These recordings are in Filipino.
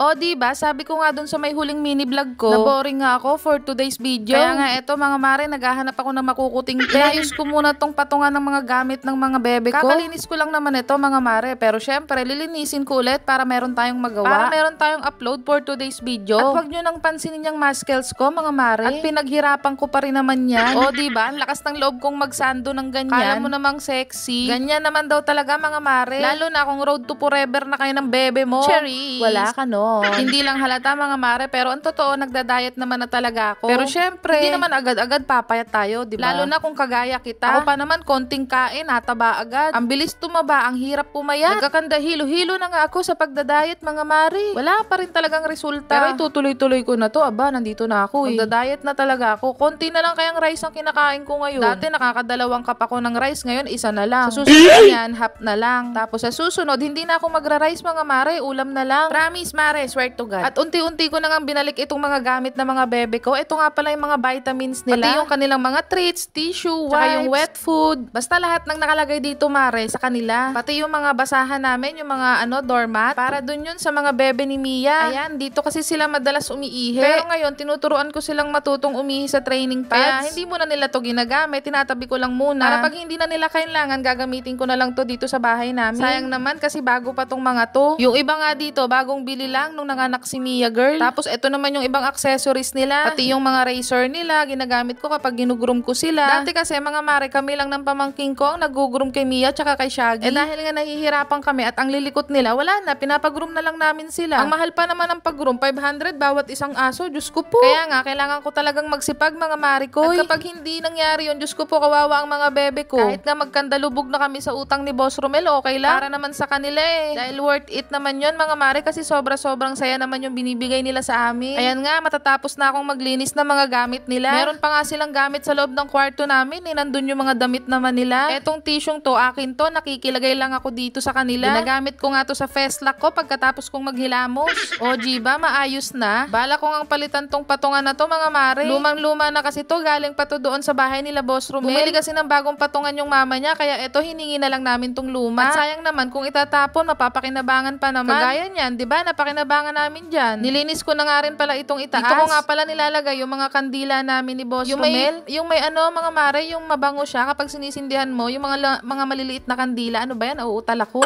O diba, sabi ko nga dun sa may huling mini vlog ko, na boring nga ako for today's video. Kaya nga eto mga mare, naghahanap ako ng makukuting pen. Inayos ko muna tong patungan ng mga gamit ng mga bebe ko. Kakalinis ko lang naman ito mga mare, pero syempre lilinisin ko ulit para meron tayong magawa. Para meron tayong upload for today's video. At wag nyo nang pansinin yung muscles ko mga mare. At pinaghirapan ko pa rin naman yan. O diba, ang lakas ng loob kong magsando ng ganyan. Kala mo namang sexy. Ganyan naman daw talaga mga mare. Lalo na kung road to forever na kayo ng bebe mo. Cherry. Wala ka no. Hindi lang halata mga mare, pero ang totoo nagda-diet naman na talaga ako. Pero syempre, hindi naman agad-agad papayat tayo, di ba? Lalo na kung kagaya kita. Ako pa naman konting kain, nataba agad. Ang bilis tumaba, ang hirap pumayat. Nagkakanda hilo-hilo na nga ako sa pagda-diet mga mare. Wala pa rin talagang resulta. Pero itutuloy-tuloy ko na to. Aba, nandito na ako eh. Magda-diet na talaga ako. Konti na lang kayang rice ang kinakain ko ngayon. Dati nakakadalawang cup ako ng rice, ngayon isa na lang. Sa susunod yan, half na lang. Tapos sa susunod, hindi na ako magra-rice mga mare, ulam na lang. Promise mare, swear to God. At unti-unti ko na nga binalik itong mga gamit na mga bebe ko. Ito nga pala yung mga vitamins nila. Pati yung kanilang mga treats, tissue, wipes, yung wet food. Basta lahat ng nakalagay dito mare sa kanila. Pati yung mga basahan namin, yung mga doormat. Para dun yun sa mga bebe ni Mia. Ayan, dito kasi sila madalas umiihi. Pero ngayon, tinuturuan ko silang matutong umihi sa training pads. Kaya hindi muna nila to ginagamit. Tinatabi ko lang muna. Para pag hindi na nila kailangan, gagamitin ko na lang to dito sa bahay namin. Sayang naman kasi bago pa tong mga to. Yung iba nga dito, bagong bili lang nung nanganak si Mia girl. Tapos ito naman yung ibang accessories nila. Pati yung mga razor nila, ginagamit ko kapag ginugroom ko sila. Dati kasi mga mare, kami lang ng pamangking ko ang nag-groom kay Mia tsaka kay Shaggy. Dahil nga nahihirapan kami at ang lilikot nila, wala na, pinapagroom na lang namin sila. Ang mahal pa naman ng pag-groom, 500 bawat isang aso, Diyos ko po. Kaya nga, kailangan ko talagang magsipag mga mare ko. At kapag hindi nangyari yun, Diyos ko po, kawawa ang mga bebe ko. Kahit nga magkandalubog na kami sa utang ni Boss Romel, okay lang. Para naman sa kanila eh. Dahil worth it naman yun mga mare kasi sobrang saya naman yung binibigay nila sa amin. Ayan nga, matatapos na akong maglinis ng mga gamit nila. Meron pa nga silang gamit sa loob ng kwarto namin. Nandun yung mga damit naman nila. Etong tisyong to, akin to. Nakikilagay lang ako dito sa kanila. Ginagamit ko nga to sa festlock ko pagkatapos kong maghilamos. O ba, maayos na. Bala ko ngang palitan tong patungan na to mga mare. Lumang-luma na kasi to. Galing pa to doon sa bahay nila Boss Romel. Bumili kasi ng bagong patungan yung mama niya. Kaya eto, hiningi na lang namin tong luma. At sayang naman kung itatapon, mapapakinabangan pa naman. Kagaya niyan, di ba? Napakinabangan namin dyan. Nilinis ko na nga rin pala itong itaas. Dito ko nga pala nilalagay yung mga kandila namin ni Boss Romel. Yung may mga mare, yung mabango siya kapag sinisindihan mo, yung mga maliliit na kandila. Ano ba yan? Uutal ako.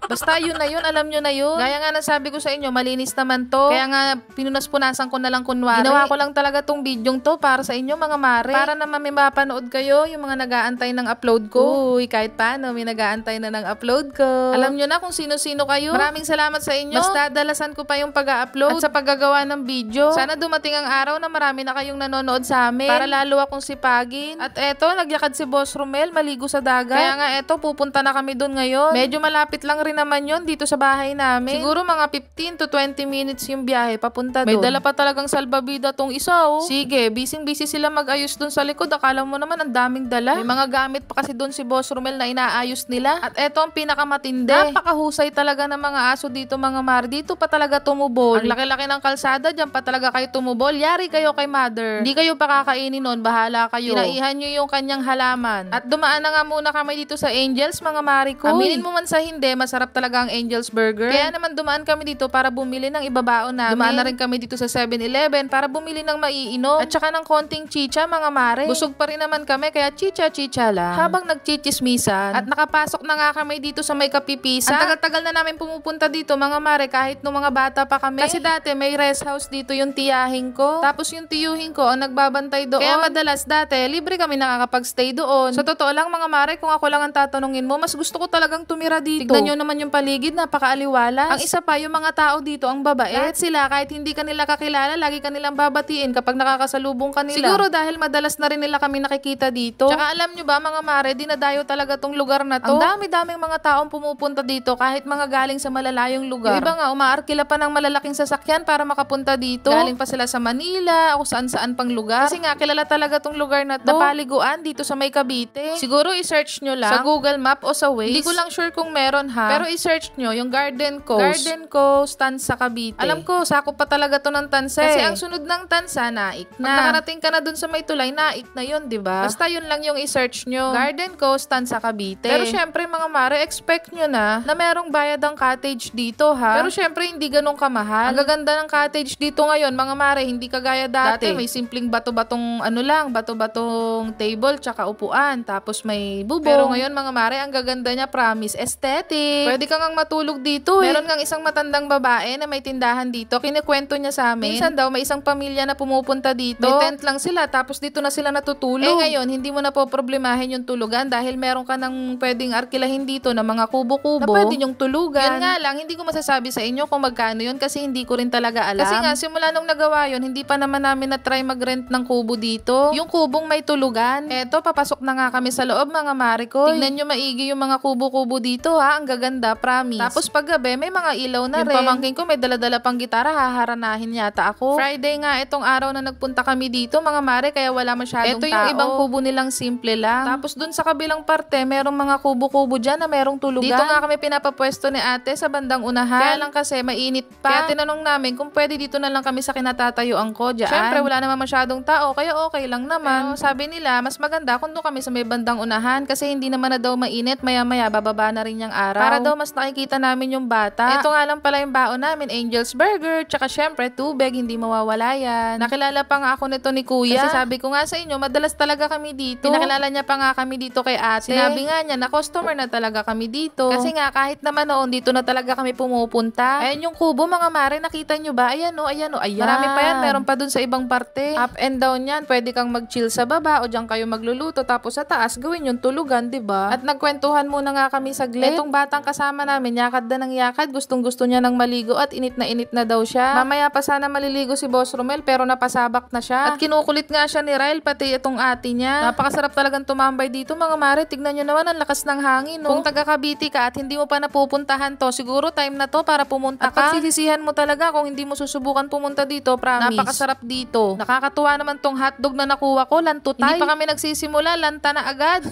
Basta yun na yun, alam nyo na yun. Gaya nga nasabi ko sa inyo, malinis naman to. Kaya nga pinunas-punasan ko na lang kunwari. Ginawa ko lang talaga tong bidyong to para sa inyo mga mare. Para naman may mapanood kayo, yung mga nag-aantay ng upload ko. Uy, kahit paano, may nag-aantay na ng upload ko. Alam nyo na kung sino-sino kayo. Maraming salamat sa inyo. Basta dalasan ko pa yung pag-upload at sa paggagawa ng video. Sana dumating ang araw na marami na kayong nanonood sa amin. Para lalo akong sipagin. At eto, nagyakad si Boss Romel, maligo sa dagat. Kaya nga eto, pupunta na kami dun ngayon. Medyo malapit lang rin naman yon dito sa bahay namin. Siguro mga 15 to 20 minutes yung biyahe papunta doon. May dala pa talagang salbabida tong isa oh. Sige, busy sila mag-ayos doon sa likod. Akala mo naman ang daming dala. May mga gamit pa kasi doon si Boss Romel na inaayos nila. At eto ang pinakamatindi. Napakahusay talaga ng mga aso dito mga mar. Dito pa talaga tumubol. Ang laki-laki ng kalsada, dyan pa talaga kayo tumubol. Yari kayo kay mother. Hindi kayo pakakainin noon, bahala kayo. Tinaihan nyo yung kanyang halaman. At dumaan na nga muna kami dito sa Angels mga mari ko. Aminin mo man sa hindi, masarap talaga ang Angel's Burger. Kaya naman dumaan kami dito para bumili ng ibabaon namin. Dumaan na rin kami dito sa 7-Eleven para bumili ng maiinom. At saka ng konting chicha mga mare. Busog pa rin naman kami kaya chicha lang. Habang nagchichismisan. At nakapasok na nga kami dito sa may kapipisa. Ang tagal-tagal na namin pumupunta dito mga mare kahit nung mga bata pa kami. Kasi dati may rest house dito yung tiyahing ko. Tapos yung tiyuhing ko ang nagbabantay doon. Kaya madalas dati libre kami nakakapag-stay doon. Sa totoo lang mga mare, kung ako lang ang tatanungin mo, mas gusto ko talagang tumira dito. Tignan nyo naman yung paligid, napakaaliwalas. Ang isa pa, yung mga tao dito ang babait. Lahat sila, kahit hindi kanila kakilala, lagi kanilang babatiin kapag nakakasalubong kanila. Siguro dahil madalas na rin nila kami nakikita dito. Tsaka alam nyo ba mga mare, dinadayo talaga tong lugar na to. Ang dami-daming mga taong pumupunta dito kahit mga galing sa malalayong lugar. Yung iba nga, umaarkila pa ng malalaking sasakyan para makapunta dito. Galing pa sila sa Manila o saan-saan pang lugar. Kasi nga, kilala talaga tong lugar na to. Napaliguan dito sa may Cavite. Siguro i-search nyo lang sa Google Map o sa Waze. Hindi ko lang sure kung meron ha. Pero Pero i-search nyo yung Garden Coast. Garden Coast, Tansa, Cavite. Alam ko, sakop pa talaga to ng Tansa. Kasi ang sunod ng Tansa, Naik na. Pag nakarating ka na dun sa may tulay, Naik na yun, diba? Basta yun lang yung i-search nyo. Garden Coast, Tansa, Cavite. Pero syempre, mga mare, expect nyo na merong bayad ang cottage dito, ha? Pero syempre, hindi ganun kamahal. Ang gaganda ng cottage dito ngayon, mga mare, hindi kagaya dati. May simpleng bato-batong bato-batong table, tsaka upuan. Tapos may bubong. Pero ngayon, mga mare, ang gaganda niya, promise, aesthetic. Pwede kang matulog dito, eh. Meron ngang isang matandang babae na may tindahan dito. Kinikwento niya sa amin. Minsan daw, may isang pamilya na pumupunta dito. May tent lang sila, tapos dito na sila natutulog. Eh ngayon, hindi mo na po problemahin yung tulugan dahil meron ka ng pwedeng arkilahin dito na mga kubo-kubo na pwede yung tulugan. Yun nga lang, hindi ko masasabi sa inyo kung magkano yun kasi hindi ko rin talaga alam. Kasi nga, simula nung nagawa yun, hindi pa naman namin na-try mag-rent ng kubo dito. Yung kubong may tulugan. Eto, papasok na nga kami sa loob, mga mare ko. Tignan nyo maigi yung mga kubo-kubo dito, ha? Ang gaganda, promise. Tapos paggabi, may mga ilaw na rin. Yung pamangkin ko, may dala-dala pang gitara, haharanahin yata ako. Friday nga, itong araw na nagpunta kami dito, mga mare, kaya wala masyadong tao. Ito yung ibang kubo nilang simple lang. Tapos dun sa kabilang parte, merong mga kubo-kubo dyan na merong tulugan. Dito nga kami pinapapwesto ni ate sa bandang unahan. Kaya lang kasi mainit pa. Kaya tinanong namin kung pwede dito na lang kami sa kinatatayuan ko dyan. Siyempre, wala naman masyadong tao, kaya okay lang naman. Pero sabi nila, mas maganda kung doon kami sa may bandang unahan kasi hindi naman na daw mainit, maya-maya bababa na rin yung araw. Para daw mas nakikita namin yung bata. Ito nga lang pala yung baon namin, Angel's Burger, tsaka syempre tubig, hindi mawawala yan. Nakilala pa nga ako nito ni Kuya. Kasi sabi ko nga sa inyo, madalas talaga kami dito. Pinakilala niya pa nga kami dito kay ate. Sinabi nga niya na customer na talaga kami dito. Kasi nga kahit naman noon dito na talaga kami pumupunta. Ayan yung kubo, mga mare, nakita nyo ba? Ayan o, ayan. Marami pa yan, meron pa dun sa ibang parte. Up and down yan, pwede kang mag-chill sa baba o diyan kayo magluluto tapos sa taas gawin yung tulugan, 'di ba? At nagkwentuhan muna nga kami saglit. Etong batang kasama namin, yakad na ng yakad, gustong-gusto niya ng maligo at init na daw siya. Mamaya pa sana maliligo si Boss Romel pero napasabak na siya. At kinukulit nga siya ni Ryle pati itong ate niya. Napakasarap talagang tumambay dito, mga mare. Tignan niyo naman ang lakas ng hangin, no? Kung taga Cavite ka at hindi mo pa napupuntahan to, siguro time na to para pumunta ka. At pagsisisihan mo talaga kung hindi mo susubukan pumunta dito, promise. Napakasarap dito. Nakakatuwa naman tong hotdog na nakuha ko, lantutay. Hindi pa kami nagsisimula, lanta na agad.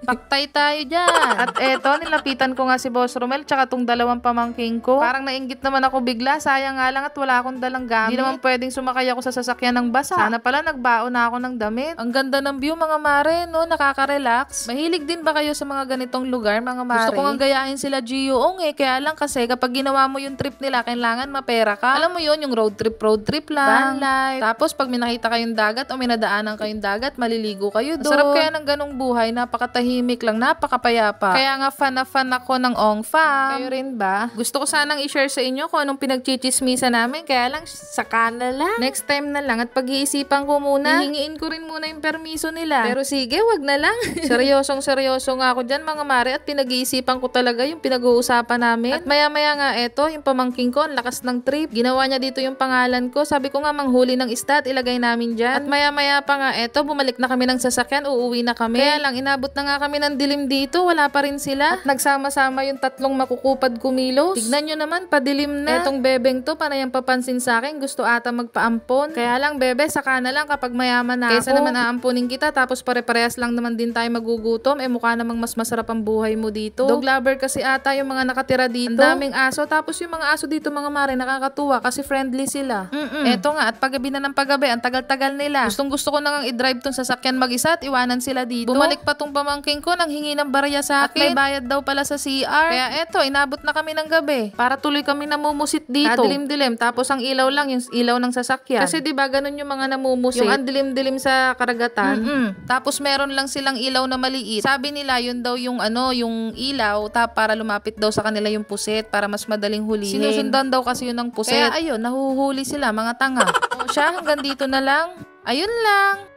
Paktay tayo dyan. At eto, nilapitan ko nga si Boss Romel tsaka tong dalawang pamangking ko. Parang nainggit naman ako bigla. Sayang nga lang at wala akong dalang gamit. Hindi naman pwedeng sumakay ako sa sasakyan ng basa. Sana pala nagbaon na ako ng damit. Ang ganda ng view, mga mare, no? Nakaka-relax. Mahilig din ba kayo sa mga ganitong lugar, mga mare? Gusto ko nga gayahin sila Gioong eh. Kaya lang kasi kapag ginawa mo yung trip nila, kailangan mapera ka. Alam mo yun, yung road trip lang. Van life. Tapos pag may nakita kayong dagat o may nadaanan kayong dagat, maliligo kayo doon. Sarap kaya ng ganong buhay, napakatahimik lang, napakapayapa. Kaya nga fan na fan ako ng Ong Fam. Kayo rin ba? Gusto ko sanang i-share sa inyo kung anong pinagchichismisa namin, kaya lang saka na lang. Next time na lang at pag-iisipan ko muna. Hihingiin ko rin muna yung permiso nila. Pero sige, wag na lang. Seryoso nga ako dyan, mga mare, at pinag-iisipan ko talaga yung pinag-uusapan namin. At maya-maya nga eto, yung pamangking ko, ang lakas ng trip. Ginawa niya dito yung pangalan ko. Sabi ko nga manghuli ng isda at ilagay namin dyan. At maya-maya pa nga eto, bumalik na kami ng sasakyan, uuwi na kami. Kaya lang, inabot na nga kami ng dilim dito, wala pa rin sila. At nagsama-sama yung tatlong makukupad kumilos. Tignan nyo naman, padilim na. Etong bebeng to, panayang papansin sa akin, gusto ata magpaampon. Kaya lang, bebe, saka na lang kapag mayaman na kaysa ako. Naman aampunin kita, tapos pare-parehas lang naman din tayo magugutom. Mukha namang mas masarap ang buhay mo dito. Dog lover kasi ata yung mga nakatira dito. Ang daming aso, tapos yung mga aso dito, mga mare, nakakatuwa kasi friendly sila. Eto nga, at paggabi na ng paggabi, ang tagal-tagal nila. Gustong-gusto ko nang i-drive tong sasakyan mag-isa at iwanan sila dito. Bumalik pa tong pamangking ko, nang hingi ng barya sa akin. At may bayad daw pala sa CR. Kaya eto, inabot na kami ng gabi. Para tuloy kami namumusit dito. Dilim-dilim, tapos ang ilaw lang, yung ilaw ng sasakyan. Kasi diba ganun yung mga namumusit. Yung ang dilim-dilim sa karagatan. Tapos meron lang silang ilaw na maliit. Sabi nila, yun daw yung yung ilaw, para lumapit daw sa kanila yung puset, para mas madaling hulihin. Sinusundan daw kasi yun ng puset. Kaya ayun, nahuhuli sila, mga tanga. O siya, hanggang dito na lang. Ayun lang.